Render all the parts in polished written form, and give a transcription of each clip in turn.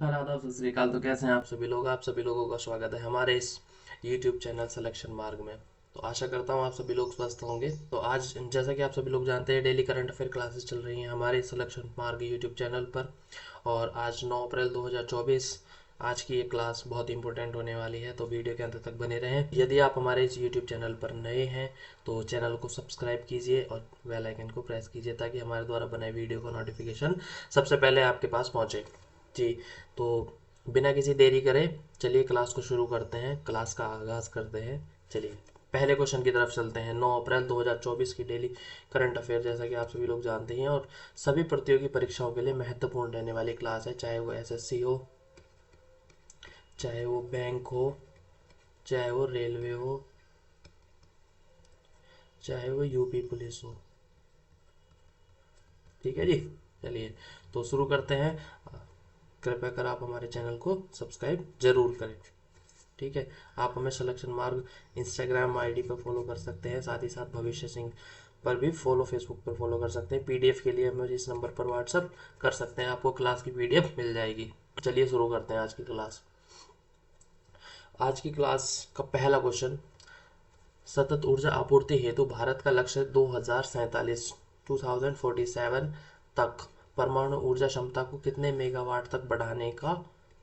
Sir आदाब सत श्री अकाल। तो कैसे हैं आप सभी लोगों का स्वागत है हमारे इस YouTube चैनल सिलेक्शन मार्ग में। तो आशा करता हूँ आप सभी लोग स्वस्थ होंगे। तो आज जैसा कि आप सभी लोग जानते हैं डेली करंट अफेयर क्लासेस चल रही हैं हमारे सिलेक्शन मार्ग YouTube चैनल पर। और आज 9 अप्रैल 2024 आज की ये क्लास बहुत इंपॉर्टेंट होने वाली है, तो वीडियो के अंत तक बने रहें। यदि आप हमारे इस YouTube चैनल पर नए हैं तो चैनल को सब्सक्राइब कीजिए और बेल आइकन को प्रेस कीजिए ताकि हमारे द्वारा बनाए वीडियो का नोटिफिकेशन सबसे पहले आपके पास पहुंचे जी। तो बिना किसी देरी करे चलिए क्लास को शुरू करते हैं, क्लास का आगाज करते हैं। चलिए पहले क्वेश्चन की तरफ चलते हैं। 9 अप्रैल 2024 की डेली करंट अफेयर जैसा कि आप सभी लोग जानते हैं और सभी प्रतियोगी परीक्षाओं के लिए महत्वपूर्ण रहने वाली क्लास है, चाहे वो एसएससी हो, चाहे वो बैंक हो, चाहे वो रेलवे हो, चाहे वो यूपी पुलिस हो। ठीक है जी। चलिए तो शुरू करते हैं। कृपया कर आप हमारे चैनल को सब्सक्राइब जरूर करें। ठीक है। आप हमें सिलेक्शन मार्ग इंस्टाग्राम आईडी पर फॉलो कर सकते हैं, साथ ही साथ भविष्य सिंह पर भी फॉलो, फेसबुक पर फॉलो कर सकते हैं। पीडीएफ के लिए हमें इस नंबर पर व्हाट्सअप कर सकते हैं, आपको क्लास की पीडीएफ मिल जाएगी। चलिए शुरू करते हैं आज की क्लास। आज की क्लास का पहला क्वेश्चन, सतत ऊर्जा आपूर्ति हेतु भारत का लक्ष्य 2047 तक परमाणु ऊर्जा क्षमता को कितने मेगावाट तक बढ़ाने का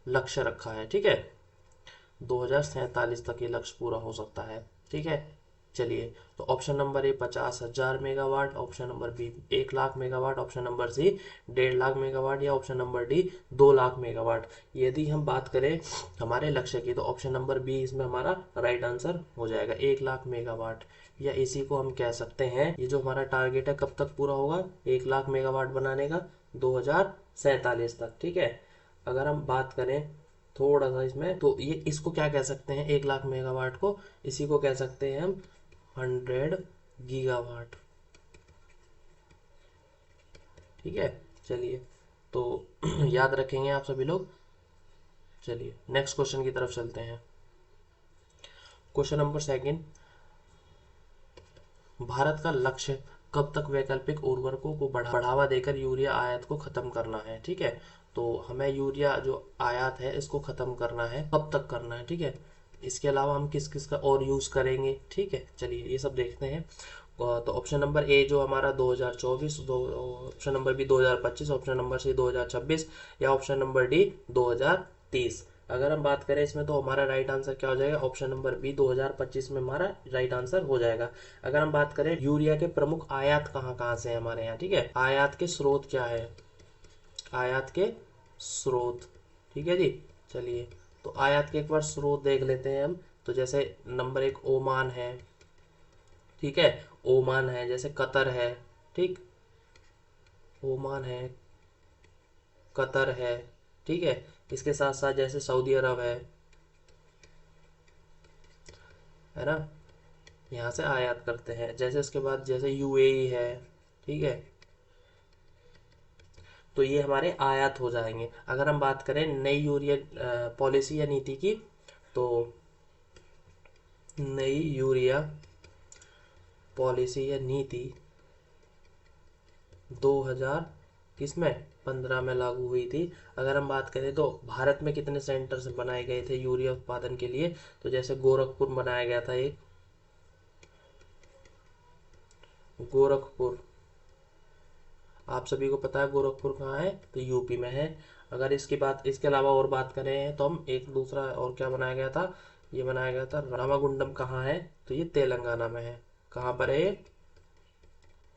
लक्ष्य रखा है। ठीक है, 2047 तक ये लक्ष्य पूरा हो सकता है। ठीक है। चलिए तो option number A 50,000 megawatt, option number B 1 lakh megawatt, option number C 1.5 lakh megawatt, या option number D 2 lakh megawatt. यदि हम बात करें हमारे लक्ष्य की तो ऑप्शन नंबर बी इसमें हमारा राइट आंसर हो जाएगा, 1 लाख मेगावाट। या इसी को हम कह सकते हैं, ये जो हमारा टारगेट है कब तक पूरा होगा 1 लाख मेगावाट बनाने का, 2047 तक। ठीक है। अगर हम बात करें थोड़ा सा इसमें, तो ये इसको क्या कह सकते हैं, 1 लाख मेगावाट को इसी को कह सकते हैं हम 100 गीगावाट। ठीक है। चलिए तो याद रखेंगे आप सभी लोग। चलिए नेक्स्ट क्वेश्चन की तरफ चलते हैं। क्वेश्चन नंबर सेकंड, भारत का लक्ष्य कब तक वैकल्पिक उर्वरकों को बढ़ावा देकर यूरिया आयात को खत्म करना है। ठीक है। तो हमें यूरिया जो आयात है इसको खत्म करना है, कब तक करना है। ठीक है। इसके अलावा हम किस किस का और यूज करेंगे। ठीक है। चलिए ये सब देखते हैं। तो ऑप्शन नंबर ए जो हमारा 2024, option number B 2025, option number C 2026, या ऑप्शन नंबर डी 2030। अगर हम बात करें इसमें तो हमारा राइट आंसर क्या हो जाएगा, ऑप्शन नंबर बी 2025 में हमारा राइट आंसर हो जाएगा। अगर हम बात करें यूरिया के प्रमुख आयात कहाँ कहाँ से हैं हमारे यहाँ, ठीक है, आयात के स्रोत क्या है, आयात के स्रोत। ठीक है जी। चलिए तो आयात के एक बार स्रोत देख लेते हैं हम। तो जैसे नंबर एक ओमान है। ठीक है। ओमान है, जैसे कतर है। ठीक, ओमान है, कतर है। ठीक है। इसके साथ साथ जैसे सऊदी अरब है ना, यहाँ से आयात करते हैं। जैसे इसके बाद जैसे यूएई है। ठीक है। तो ये हमारे आयात हो जाएंगे। अगर हम बात करें नई यूरिया पॉलिसी या नीति की, तो नई यूरिया पॉलिसी या नीति 2000 किसमें 15 में लागू हुई थी। अगर हम बात करें तो भारत में कितने सेंटर्स बनाए गए थे यूरिया उत्पादन के लिए, तो जैसे गोरखपुर बनाया गया था एक, गोरखपुर, आप सभी को पता है गोरखपुर कहाँ है, तो यूपी में है। अगर इसकी बात, इसके अलावा और बात करें तो हम एक दूसरा और क्या बनाया गया था, ये बनाया गया था रामागुंडम, कहाँ है, तो ये तेलंगाना में है। कहाँ पर है ये,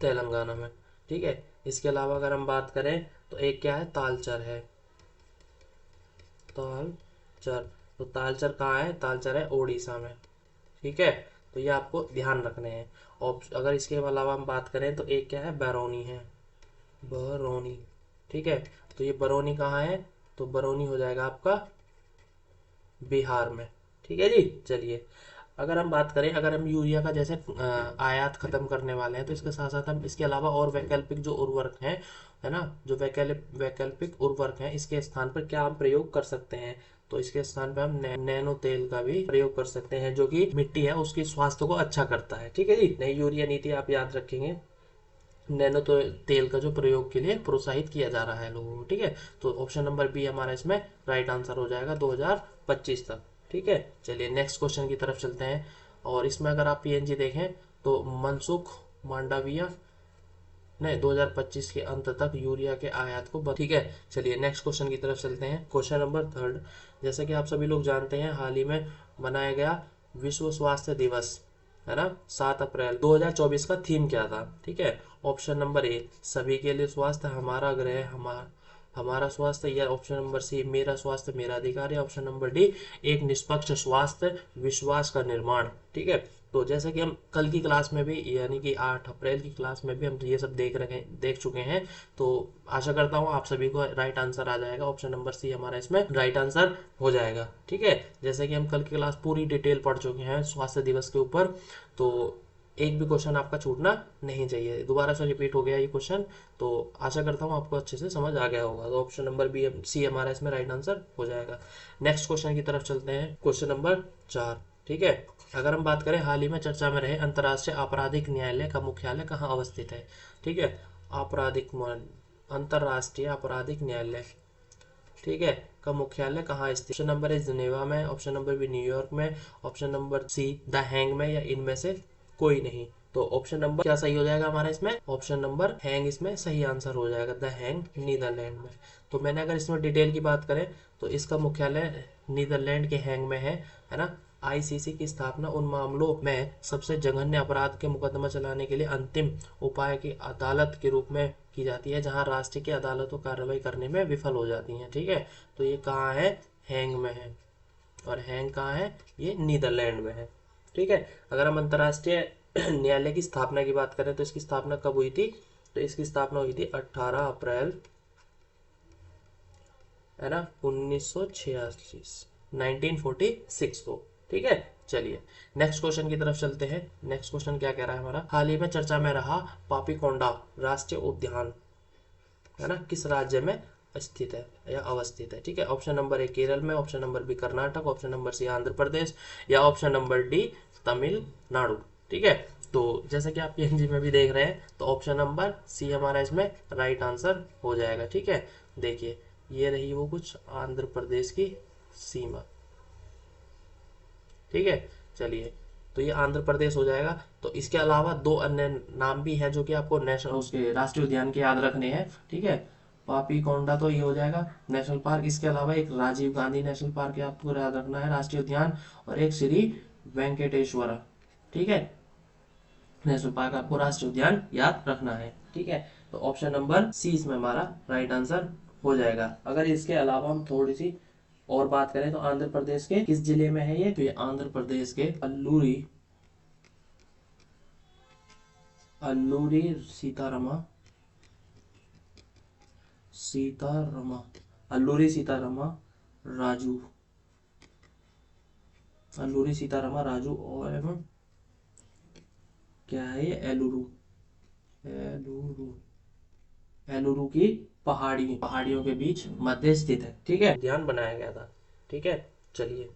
तेलंगाना में। ठीक है। इसके अलावा अगर हम बात करें तो एक क्या है, तालचर है, तालचर। तो तालचर कहाँ है, तालचर है उड़ीसा में। ठीक है। तो ये आपको ध्यान रखने हैं। और अगर इसके अलावा हम बात करें तो एक क्या है, बैरोनी है, बरौनी। ठीक है। तो ये बरौनी कहाँ है, तो बरौनी हो जाएगा आपका बिहार में। ठीक है जी। चलिए अगर हम बात करें, अगर हम यूरिया का जैसे आयात खत्म करने वाले हैं तो इसके साथ साथ हम इसके अलावा और वैकल्पिक जो उर्वरक हैं, है ना, जो वैकल्पिक उर्वरक हैं इसके स्थान पर क्या हम प्रयोग कर सकते हैं। तो इसके स्थान पर हम नैनो तेल का भी प्रयोग कर सकते हैं, जो कि मिट्टी है उसकी स्वास्थ्य को अच्छा करता है। ठीक है जी। नई यूरिया नीति आप याद रखेंगे, नैनो तो तेल का जो प्रयोग के लिए प्रोत्साहित किया जा रहा है लोगों को, ठीक है। तो ऑप्शन नंबर बी हमारा इसमें राइट आंसर हो जाएगा 2025 तक, ठीक है। चलिए नेक्स्ट क्वेश्चन की तरफ चलते हैं। और इसमें अगर आप पीएनजी देखें तो मनसुख मांडविया ने 2025 के अंत तक यूरिया के आयात को ठीक है। चलिए नेक्स्ट क्वेश्चन की तरफ चलते हैं। क्वेश्चन नंबर थर्ड, जैसे कि आप सभी लोग जानते हैं हाल ही में मनाया गया विश्व स्वास्थ्य दिवस, है ना, 7 अप्रैल 2024 का थीम क्या था, ठीक है। ऑप्शन नंबर ए सभी के लिए स्वास्थ्य हमारा ग्रह हमारा स्वास्थ्य, या ऑप्शन नंबर सी मेरा स्वास्थ्य मेरा अधिकार, या ऑप्शन नंबर डी एक निष्पक्ष स्वास्थ्य विश्वास का निर्माण, ठीक है। तो जैसे कि हम कल की क्लास में भी यानी कि 8 अप्रैल की क्लास में भी हम ये सब देख चुके हैं। तो आशा करता हूँ आप सभी को राइट आंसर आ जाएगा। ऑप्शन नंबर सी हमारा इसमें राइट आंसर हो जाएगा, ठीक है। जैसे कि हम कल की क्लास पूरी डिटेल पढ़ चुके हैं स्वास्थ्य दिवस के ऊपर, तो एक भी क्वेश्चन आपका छूटना नहीं चाहिए। दोबारा से रिपीट हो गया ये क्वेश्चन, तो आशा करता हूँ आपको अच्छे से समझ आ गया होगा। तो ऑप्शन नंबर बी सी हमारा इसमें राइट आंसर हो जाएगा। नेक्स्ट क्वेश्चन की तरफ चलते हैं। क्वेश्चन नंबर 4, ठीक है। अगर हम बात करें हाल ही में चर्चा में रहे अंतर्राष्ट्रीय आपराधिक न्यायालय का मुख्यालय कहाँ अवस्थित है, ठीक है। अंतर्राष्ट्रीय आपराधिक न्यायालय, ठीक है, का मुख्यालय कहाँ स्थित। ऑप्शन नंबर ए जिनेवा में, ऑप्शन नंबर बी न्यूयॉर्क में, option number see the hang में, या इनमें से कोई नहीं। तो ऑप्शन नंबर क्या सही हो जाएगा हमारा इसमें, ऑप्शन नंबर हैंग इसमें सही आंसर हो जाएगा, द हैंग नीदरलैंड में। तो मैंने अगर इसमें डिटेल की बात करें तो इसका मुख्यालय नीदरलैंड के हैंग में है ना। आईसीसी की स्थापना उन मामलों में सबसे जघन्य अपराध के मुकदमा चलाने के लिए अंतिम उपाय की अदालत के रूप में की जाती है, जहां राष्ट्र की अदालतों कार्रवाई करने में विफल हो जाती हैं, ठीक है। तो ये कहाँ है, हैंग में है, और हैंग कहाँ है, ये नीदरलैंड में है, ठीक है। अगर हम अंतर्राष्ट्रीय न्यायालय की स्थापना की बात करें तो इसकी स्थापना कब हुई थी, तो इसकी स्थापना हुई थी 18 अप्रैल, है ना, 1946 को, ठीक है। चलिए नेक्स्ट क्वेश्चन की तरफ चलते हैं। नेक्स्ट क्वेश्चन क्या कह रहा है हमारा, हाल ही में चर्चा में रहा पापीकोंडा राष्ट्रीय उद्यान, है ना, किस राज्य में स्थित है या अवस्थित है, ठीक है। ऑप्शन नंबर ए केरल में, option number B Karnataka, option number C Andhra Pradesh, या ऑप्शन नंबर डी तमिलनाडु, ठीक है। तो जैसे कि आप पीएनजी में भी देख रहे हैं तो ऑप्शन नंबर सी हमारा इसमें राइट आंसर हो जाएगा, ठीक है। देखिए ये रही वो कुछ आंध्र प्रदेश की सीमा, ठीक है। चलिए तो ये आंध्र प्रदेश हो जाएगा। तो इसके अलावा दो अन्य नाम भी हैं जो कि आपको नेशनल उसके राष्ट्रीय उद्यान के याद रखने हैं, ठीक है। पापी कोंडा तो ये हो जाएगा नेशनल पार्क। इसके अलावा एक राजीव गांधी नेशनल पार्क है आपको याद रखना है राष्ट्रीय उद्यान, और एक श्री वेंकटेश्वरा, ठीक है, नेशनल पार्क आपको राष्ट्रीय उद्यान याद रखना है, ठीक है। तो ऑप्शन नंबर सी इसमें हमारा राइट आंसर हो जाएगा। अगर इसके अलावा हम थोड़ी सी और बात करें तो आंध्र प्रदेश के किस जिले में है ये, तो ये आंध्र प्रदेश के अल्लूरी सीतारमा अल्लूरी सीतारमा राजू और एवं क्या है ये एलुरु की पहाड़ियों के बीच मध्य स्थित है, ठीक है, ध्यान बनाया गया था, ठीक है। चलिए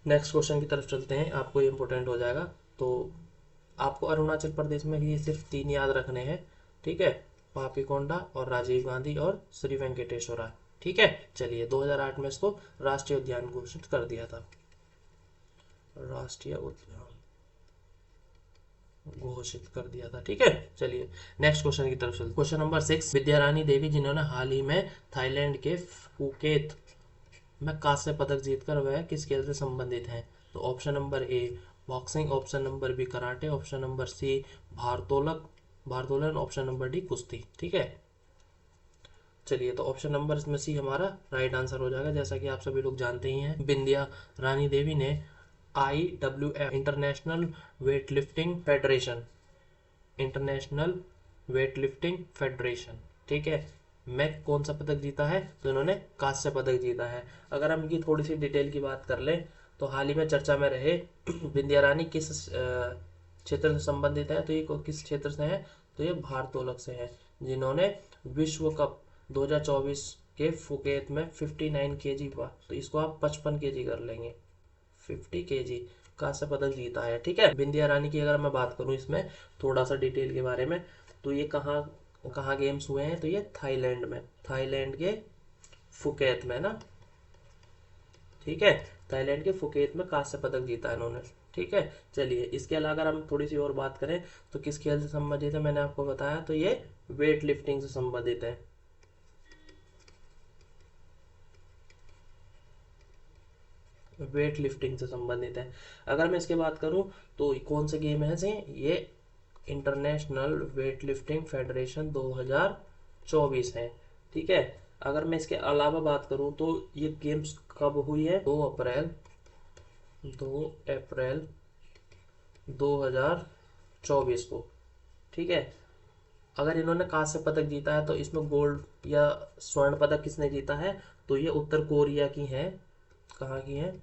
नेक्स्ट क्वेश्चन की तरफ चलते हैं, आपको ये इंपॉर्टेंट हो जाएगा। तो आपको अरुणाचल प्रदेश में ये सिर्फ 3 याद रखने हैं, ठीक है, पापीकोंडा और राजीव गांधी और श्री वेंकटेश्वरा, ठीक है। चलिए 2008 में इसको राष्ट्रीय उद्यान घोषित कर दिया था, राष्ट्रीय उद्यान घोषित कर दिया था, ठीक है। चलिए नेक्स्ट क्वेश्चन की तरफ चलते। क्वेश्चन नंबर 6, विद्यारानी देवी जिन्होंने हाल ही में थाईलैंड के फुकेत में कांस्य पदक जीतकर वह किस खेल से संबंधित हैं। तो option number A boxing, option number B karate, option number C भारोत्तोलन, ऑप्शन नंबर डी कुश्ती, ठीक है। चलिए तो ऑप्शन नंबर इसमें सी हमारा राइट आंसर हो जाएगा। जैसा कि आप सभी लोग जानते ही हैं विंध्या रानी देवी ने IWF इंटरनेशनल वेटलिफ्टिंग फेडरेशन, ठीक है, में कौन सा पदक जीता है, तो इन्होंने कांस्य पदक जीता है। अगर हम इनकी थोड़ी सी डिटेल की बात कर लें तो हाल ही में चर्चा में रहे विंध्या रानी किस क्षेत्र से संबंधित है, तो ये किस क्षेत्र से है, तो ये भारोत्तोलक से है, जिन्होंने विश्व कप 2024 के फुकेत में 59 kg, तो इसको आप 55 kg कर लेंगे, 50 kg कांस्य पदक जीता है, ठीक है। विंध्या रानी की अगर मैं बात करूं इसमें थोड़ा सा डिटेल के बारे में, तो ये कहाँ कहाँ गेम्स हुए हैं, तो ये थाईलैंड में, थाईलैंड के फुकेत में ना, ठीक है, थाईलैंड के फुकेत में कांस्य पदक जीता है इन्होंने। ठीक है, चलिए इसके अलावा अगर हम थोड़ी सी और बात करें तो किस खेल से संबंधित है, मैंने आपको बताया, तो ये वेट लिफ्टिंग से संबंधित है। वेट लिफ्टिंग से संबंधित है। अगर मैं इसके बात करूं तो कौन से गेम है से ये इंटरनेशनल वेट लिफ्टिंग फेडरेशन 2024 है। ठीक है, अगर मैं इसके अलावा बात करूं तो ये गेम्स कब हुई है, 2 अप्रैल 2024 को। ठीक है, अगर इन्होंने कांस्य पदक जीता है तो इसमें गोल्ड या स्वर्ण पदक किसने जीता है, तो ये उत्तर कोरिया की है। कहाँ की है,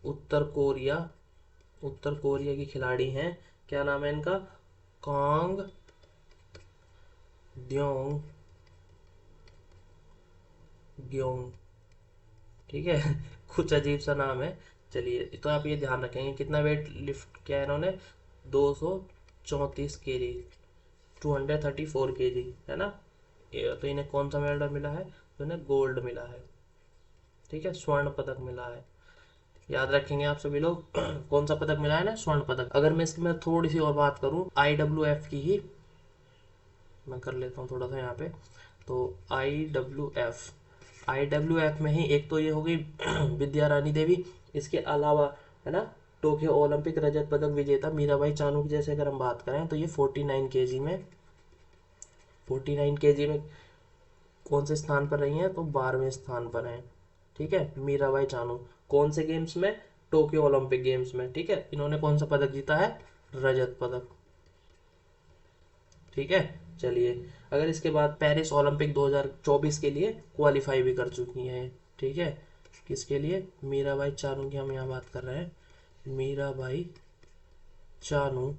उत्तर कोरिया, उत्तर कोरिया की खिलाड़ी हैं। क्या नाम है इनका, कांग द्योंग ग्योंग। ठीक है कुछ अजीब सा नाम है। चलिए तो आप ये ध्यान रखेंगे कितना वेट लिफ्ट किया है इन्होंने, 234 kg, 234 kg है ना। तो इन्हें कौन सा मेडल मिला है, तो इन्हें गोल्ड मिला है। ठीक है, स्वर्ण पदक मिला है, याद रखेंगे आप सभी लोग कौन सा पदक मिला है ना, स्वर्ण पदक। अगर मैं इसकी मैं थोड़ी सी और बात करूं IWF की ही, मैं कर लेता हूँ थोड़ा सा यहाँ पे, तो आई डब्ल्यू एफ में ही एक तो ये हो गई विद्या रानी देवी, इसके अलावा है ना टोक्यो ओलंपिक रजत पदक विजेता मीराबाई चानू की जैसे अगर हम बात करें तो ये 49 kg में कौन से स्थान पर रही हैं, तो 12वें स्थान पर हैं। ठीक है, मीराबाई चानू कौन से गेम्स में, टोक्यो ओलंपिक गेम्स में। ठीक है, इन्होंने कौन सा पदक जीता है, रजत पदक। ठीक है, चलिए अगर इसके बाद पेरिस ओलंपिक 2024 के लिए क्वालिफाई भी कर चुकी हैं। ठीक है, किसके लिए, मीराबाई चानू की हम यहाँ बात कर रहे हैं, मीराबाई चानू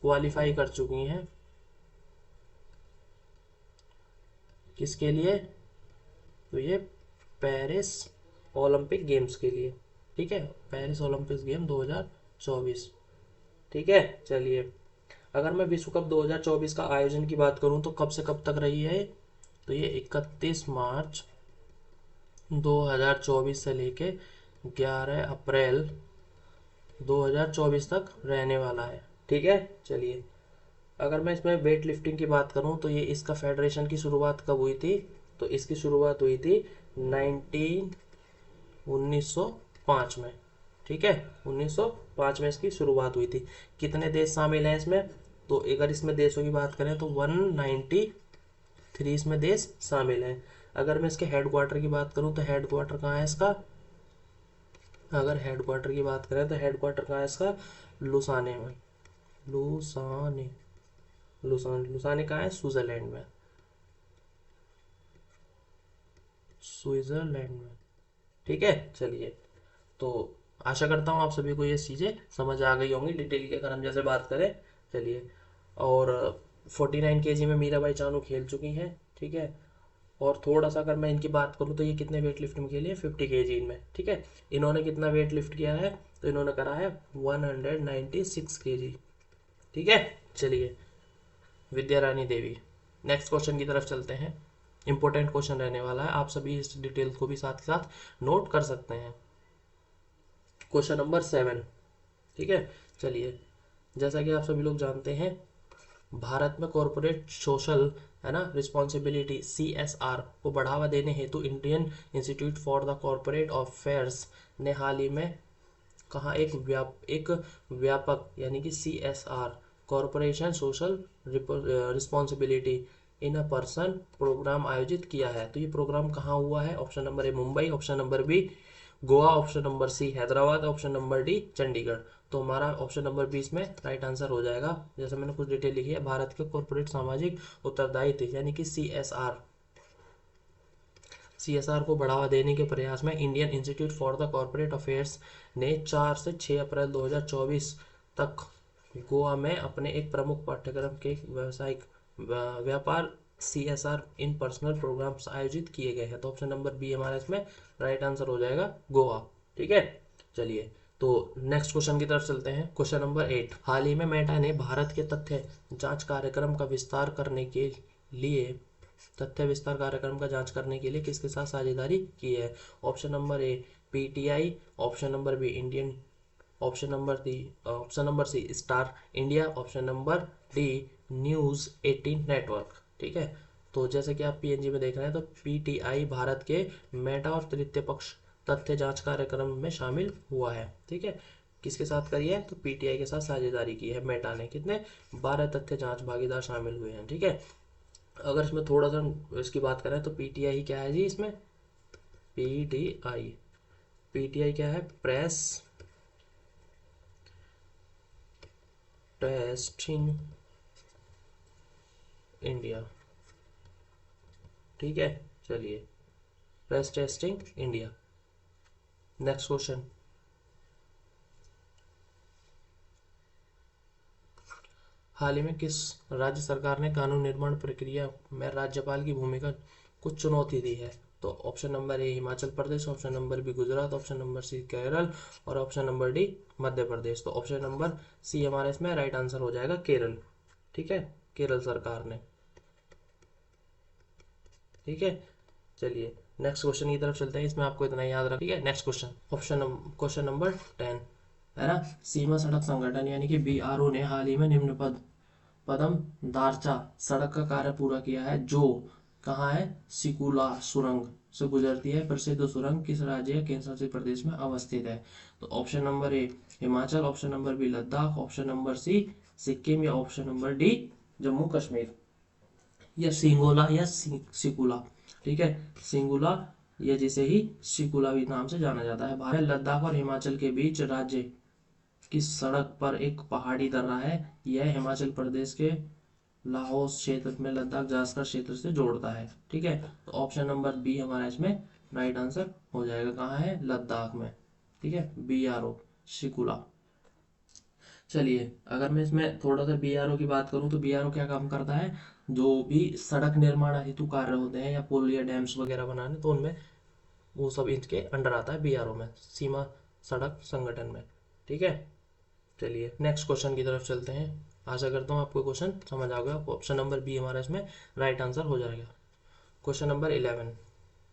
क्वालिफाई कर चुकी हैं किसके लिए, तो ये पेरिस ओलंपिक गेम्स के लिए। ठीक है, पेरिस ओलंपिक गेम 2024। ठीक है, चलिए अगर मैं विश्व कप 2024 का आयोजन की बात करूं तो कब से कब तक रही है, तो ये 31 मार्च 2024 से लेके 11 अप्रैल 2024 तक रहने वाला है। ठीक है, चलिए अगर मैं इसमें वेट लिफ्टिंग की बात करूं तो ये इसका फेडरेशन की शुरुआत कब हुई थी, तो इसकी शुरुआत हुई थी 1905 में। ठीक है, 1905 में इसकी शुरुआत हुई थी। कितने देश शामिल हैं इसमें, तो अगर इसमें देशों की बात करें तो 193 इसमें देश शामिल हैं। अगर मैं इसके हेडक्वार्टर की बात करूं तो हेडक्वार्टर कहाँ है इसका, अगर हेडक्वार्टर की बात करें तो हेडक्वार्टर कहाँ है इसका, लुसाने में, लुसाने, लुसाने कहाँ है, स्विट्जरलैंड में, स्विट्जरलैंड में। ठीक है, चलिए तो आशा करता हूँ आप सभी को ये चीज़ें समझ आ गई होंगी डिटेल की अगर हम जैसे बात करें। चलिए और 49 kg में मीराबाई चानू खेल चुकी हैं। ठीक है, और थोड़ा सा अगर मैं इनकी बात करूँ तो ये कितने वेट लिफ्ट में खेली है, 50 kg इनमें। ठीक है, इन्होंने कितना वेट लिफ्ट किया है, तो इन्होंने करा है 196 kg। ठीक है, चलिए विद्या रानी देवी, नेक्स्ट क्वेश्चन की तरफ चलते हैं। इंपॉर्टेंट क्वेश्चन रहने वाला है, आप सभी इस डिटेल्स को भी साथ ही साथ नोट कर सकते हैं। Question number 7। ठीक है, चलिए जैसा कि आप सभी लोग जानते हैं भारत में कॉरपोरेट सोशल है ना रिस्पॉन्सिबिलिटी CSR को बढ़ावा देने हेतु Indian institute for the corporate affairs ने हाल ही में कहा एक व्यापक यानी कि CSR corporation social responsibility in a person program आयोजित किया है। तो ये प्रोग्राम कहाँ हुआ है, option number A Mumbai, option number B Goa, option number C Hyderabad, option number D Chandigarh. तो हमारा ऑप्शन नंबर 20 में राइट आंसर हो जाएगा। जैसे मैंने कुछ डिटेल लिखी है, भारत के कॉर्पोरेट सामाजिक उत्तरदायित्व यानी कि CSR को बढ़ावा देने के प्रयास में Indian institute for the corporate affairs ने 4 से 6 अप्रैल 2024 तक गोवा में अपने एक प्रमुख पाठ्यक्रम के व्यावसायिक व्यापार CSR इन पर्सनल प्रोग्राम्स आयोजित किए गए हैं। तो ऑप्शन नंबर बी हमारा इसमें राइट आंसर हो जाएगा, गोवा। ठीक है, चलिए तो नेक्स्ट क्वेश्चन की तरफ चलते हैं। क्वेश्चन नंबर 8, हाल ही में मेटा ने भारत के तथ्य जांच कार्यक्रम का विस्तार करने के लिए किसके साथ साझेदारी की है? Option number A PTI, option number B Indian, option number C star India, option number D news 18 network. ठीक है, तो जैसे कि आप पीएनजी में देख रहे हैं तो पीटीआई भारत के मेटा और तृतीय पक्ष तथ्य जांच कार्यक्रम में शामिल हुआ है। ठीक है, किसके साथ करी है? तो पीटीआई के साथ साझेदारी की है मेटा ने। कितने? 12 तथ्य जांच भागीदार शामिल हुए हैं। ठीक है, अगर इसमें थोड़ा सा इसकी बात करें तो पीटीआई क्या है जी? इसमें पीटीआई क्या है? Press testing India. ठीक है, चलिए, press testing India. Next question, हाल ही में किस राज्य सरकार ने कानून निर्माण प्रक्रिया में राज्यपाल की भूमिका को चुनौती दी है? तो option number A Himachal Pradesh, option number B Gujarat, option number C Kerala और option number D Madhya Pradesh. तो ऑप्शन नंबर सी हमारे इसमें राइट आंसर हो जाएगा, केरल। ठीक है, केरल सरकार ने। ठीक है, चलिए नेक्स्ट क्वेश्चन की तरफ चलते हैं। इसमें आपको इतना याद रख। ठीक है, नेक्स्ट क्वेश्चन नंबर 10 है ना। सीमा सड़क संगठन यानी कि बीआरओ ने हाल ही में निम्न पदम दारचा सड़क का कार्य पूरा किया है, जो कहाँ है? सिकुला सुरंग से गुजरती है। प्रसिद्ध सुरंग किस राज्य या केंद्र शासित प्रदेश में अवस्थित है? तो option number A Himachal, option number B Ladakh, option number C Sikkim या option number D Jammu Kashmir, या सिंगोला या सिकुला। ठीक है, सिंगुला या जिसे ही सिकुला भी नाम से जाना जाता है। भारत लद्दाख और हिमाचल के बीच राज्य की सड़क पर एक पहाड़ी दर्रा है। यह हिमाचल प्रदेश के लाहौल क्षेत्र में लद्दाख जास्कर क्षेत्र से जोड़ता है। ठीक है, तो ऑप्शन नंबर बी हमारा इसमें राइट आंसर हो जाएगा। कहाँ है? लद्दाख में। ठीक है, बीआरओ सिकुला। चलिए, अगर मैं इसमें थोड़ा सा बीआरओ की बात करूं तो बीआरओ क्या काम करता है? जो भी सड़क निर्माण हेतु कार्य होते हैं या पुल या डैम्स वगैरह बनाने, तो उनमें वो सब इनके अंडर आता है बीआरओ में, सीमा सड़क संगठन में। ठीक है, चलिए नेक्स्ट क्वेश्चन की तरफ चलते हैं। आशा करता हूँ आपको क्वेश्चन समझ आ गया। ऑप्शन नंबर बी हमारा इसमें राइट आंसर हो जाएगा। क्वेश्चन नंबर 11,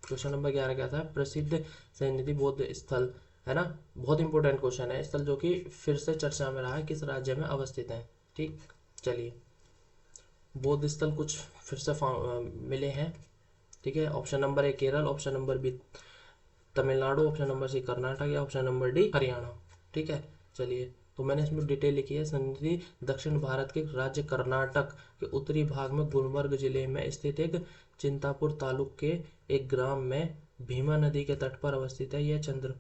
क्वेश्चन नंबर 11 क्या था? प्रसिद्ध सैन्य बौद्ध स्थल है ना, बहुत इंपॉर्टेंट क्वेश्चन है। स्थल जो कि फिर से चर्चा में रहा है, किस राज्य में अवस्थित है? ठीक, चलिए, बौद्ध स्थल कुछ फिर से मिले हैं। ठीक है, option number A Kerala, option number B Tamil Nadu, option number C Karnataka या ऑप्शन नंबर डी हरियाणा। ठीक है, चलिए, तो मैंने इसमें डिटेल लिखी है। सन्निधि दक्षिण भारत के राज्य कर्नाटक के उत्तरी भाग में गुलबर्ग जिले में स्थित एक चिंतापुर तालुक के एक ग्राम में भीमा नदी के तट पर अवस्थित है। यह चंद्र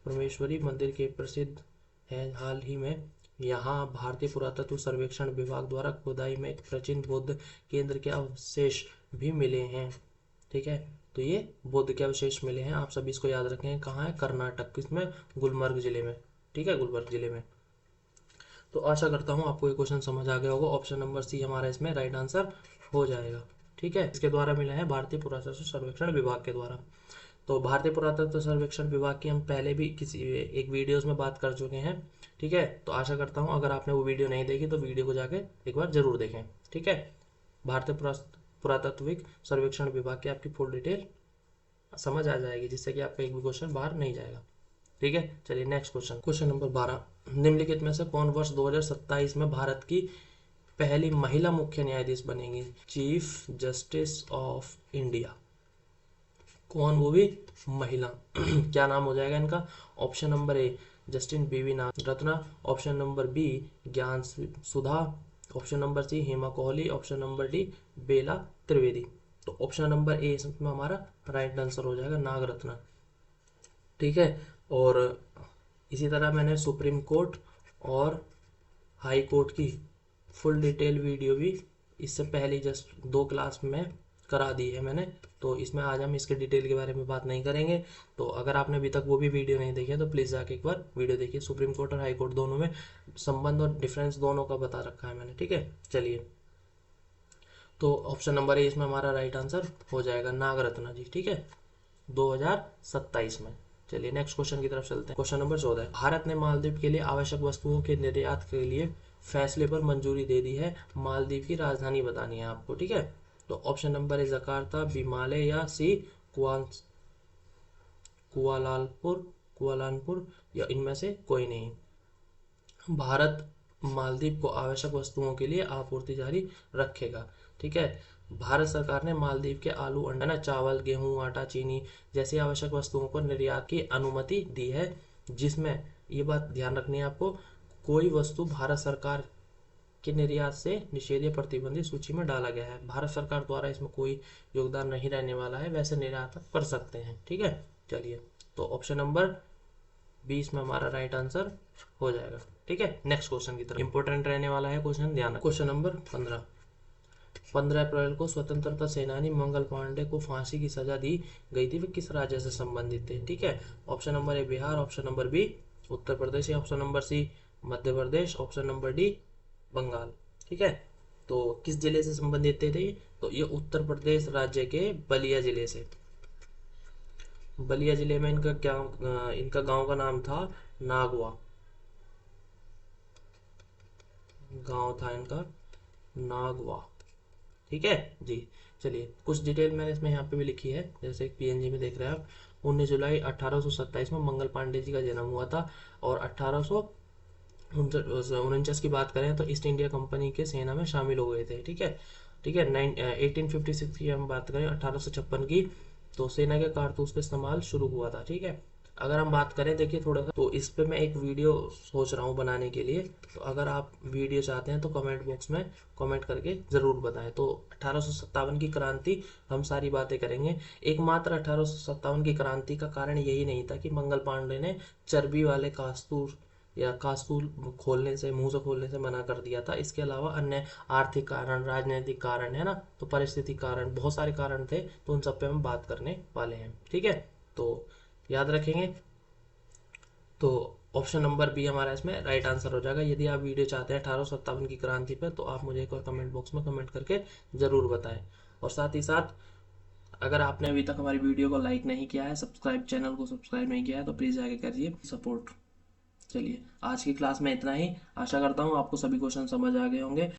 परमेश्वरी मंदिर के प्रसिद्ध है। हाल ही में यहाँ भारतीय पुरातत्व सर्वेक्षण विभाग द्वारा खुदाई में एक प्राचीन बौद्ध केंद्र के अवशेष भी मिले हैं। ठीक है, तो ये बौद्ध के अवशेष मिले हैं। आप सभी इसको याद रखें। कहाँ है? कर्नाटक, किसमें? गुलमर्ग जिले में। ठीक है, गुलबर्ग जिले में। तो आशा करता हूँ आपको ये क्वेश्चन समझ आ गया होगा। ऑप्शन नंबर सी हमारा इसमें राइट आंसर हो जाएगा। ठीक है, इसके द्वारा मिला है भारतीय पुरातत्व सर्वेक्षण विभाग के द्वारा। तो भारतीय पुरातत्व सर्वेक्षण विभाग की हम पहले भी किसी एक वीडियोस में बात कर चुके हैं। ठीक है, तो आशा करता हूँ अगर आपने वो वीडियो नहीं देखी तो वीडियो को जाके एक बार जरूर देखें। ठीक है, भारतीय पुरातत्विक सर्वेक्षण विभाग की आपकी फुल डिटेल समझ आ जाएगी, जिससे कि आपका एक भी क्वेश्चन बाहर नहीं जाएगा। ठीक है, चलिए नेक्स्ट क्वेश्चन। क्वेश्चन नंबर 12, निम्नलिखित में से कौन वर्ष 2027 में भारत की पहली महिला मुख्य न्यायाधीश बनेंगी? Chief justice of India. कौन? वो भी महिला। क्या नाम हो जाएगा इनका? ऑप्शन नंबर ए जस्टिन बीवी Ratna, option number B Gyan Sudha, option number C Hema Kohli, option number D Bela Trivedi. तो ऑप्शन नंबर ए इसमें हमारा राइट आंसर हो जाएगा, नागरत्ना। ठीक है, और इसी तरह मैंने सुप्रीम कोर्ट और हाई कोर्ट की फुल डिटेल वीडियो भी इससे पहले जस्ट 2 क्लास में करा दी है मैंने। तो इसमें आज हम इसके डिटेल के बारे में बात नहीं करेंगे। तो अगर आपने अभी तक वो भी वीडियो नहीं देखी है तो प्लीज़ जाके एक बार वीडियो देखिए। सुप्रीम कोर्ट और हाई कोर्ट दोनों में संबंध और डिफरेंस दोनों का बता रखा है मैंने। ठीक है, चलिए, तो ऑप्शन नंबर ए इसमें हमारा राइट आंसर हो जाएगा, नागरत्ना जी। ठीक है, 2027 में। चलिए नेक्स्ट क्वेश्चन की तरफ चलते हैं। क्वेश्चन नंबर 14, भारत ने मालदीव के लिए आवश्यक वस्तुओं के निर्यात के लिए फैसले पर मंजूरी दे दी है। मालदीव की राजधानी बतानी है आपको, ठीक है। तो option number A Jakarta, B Male, या सी कुआलालंपुर कुआलालंपुर, या इनमें से कोई नहीं। भारत मालदीव को आवश्यक वस्तुओं के लिए आपूर्ति जारी रखेगा, ठीक है। भारत सरकार ने मालदीव के आलू, अंडा, चावल, गेहूं, आटा, चीनी जैसी आवश्यक वस्तुओं को निर्यात की अनुमति दी है, जिसमें ये बात ध्यान रखनी है आपको, कोई वस्तु भारत सरकार के निर्यात से निषेधीय प्रतिबंधित सूची में डाला गया है। भारत सरकार द्वारा इसमें कोई योगदान नहीं रहने वाला है, वैसे निर्यात कर सकते हैं, ठीक है। चलिए, तो ऑप्शन नंबर 20 में हमारा राइट आंसर हो जाएगा, ठीक है। नेक्स्ट क्वेश्चन की तरफ, इंपॉर्टेंट रहने वाला है क्वेश्चन, ध्यान। क्वेश्चन नंबर 15 अप्रैल को स्वतंत्रता सेनानी मंगल पांडे को फांसी की सजा दी गई थी, वे किस राज्य से संबंधित थे, ठीक है। Option number A Bihar, option number B Uttar Pradesh, या option number C Madhya Pradesh, option number D Bengal, ठीक है। तो किस जिले से संबंधित थे? तो ये उत्तर प्रदेश राज्य के बलिया जिले से। बलिया जिले में इनका गांव का नाम था नागवा, गांव था इनका नागवा, ठीक है जी। चलिए, कुछ डिटेल मैंने इसमें यहाँ पे भी लिखी है, जैसे पीएनजी में देख रहे हैं आप। 19 जुलाई 1827 में मंगल पांडे जी का जन्म हुआ था, और 1849 की बात करें तो ईस्ट इंडिया कंपनी के सेना में शामिल हो गए थे, ठीक है। 1856 की हम बात करें, 1856 की, तो सेना के कारतूस का इस्तेमाल शुरू हुआ था, ठीक है। अगर हम बात करें, देखिए थोड़ा सा, तो इस पे मैं एक वीडियो सोच रहा हूँ बनाने के लिए, तो अगर आप वीडियो चाहते हैं तो कमेंट बॉक्स में कमेंट करके ज़रूर बताएं। तो 1857 की क्रांति, हम सारी बातें करेंगे। एकमात्र 1857 की क्रांति का कारण यही नहीं था कि मंगल पांडे ने चर्बी वाले कास्तूल खोलने से, मुंह से खोलने से मना कर दिया था। इसके अलावा अन्य आर्थिक कारण, राजनीतिक कारण, है ना, तो परिस्थिति कारण, बहुत सारे कारण थे, तो उन सब पे हम बात करने वाले हैं, ठीक है। तो याद रखेंगे। तो ऑप्शन नंबर बी हमारा इसमें राइट आंसर हो जाएगा। यदि आप वीडियो चाहते हैं 1857 की क्रांति पर, तो आप मुझे एक और कमेंट बॉक्स में कमेंट करके ज़रूर बताएं। और साथ ही साथ, अगर आपने अभी तक हमारी वीडियो को लाइक नहीं किया है, चैनल को सब्सक्राइब नहीं किया है, तो प्लीज़ जाके करिए सपोर्ट। चलिए, आज की क्लास में इतना ही। आशा करता हूँ आपको सभी क्वेश्चन समझ आ गए होंगे।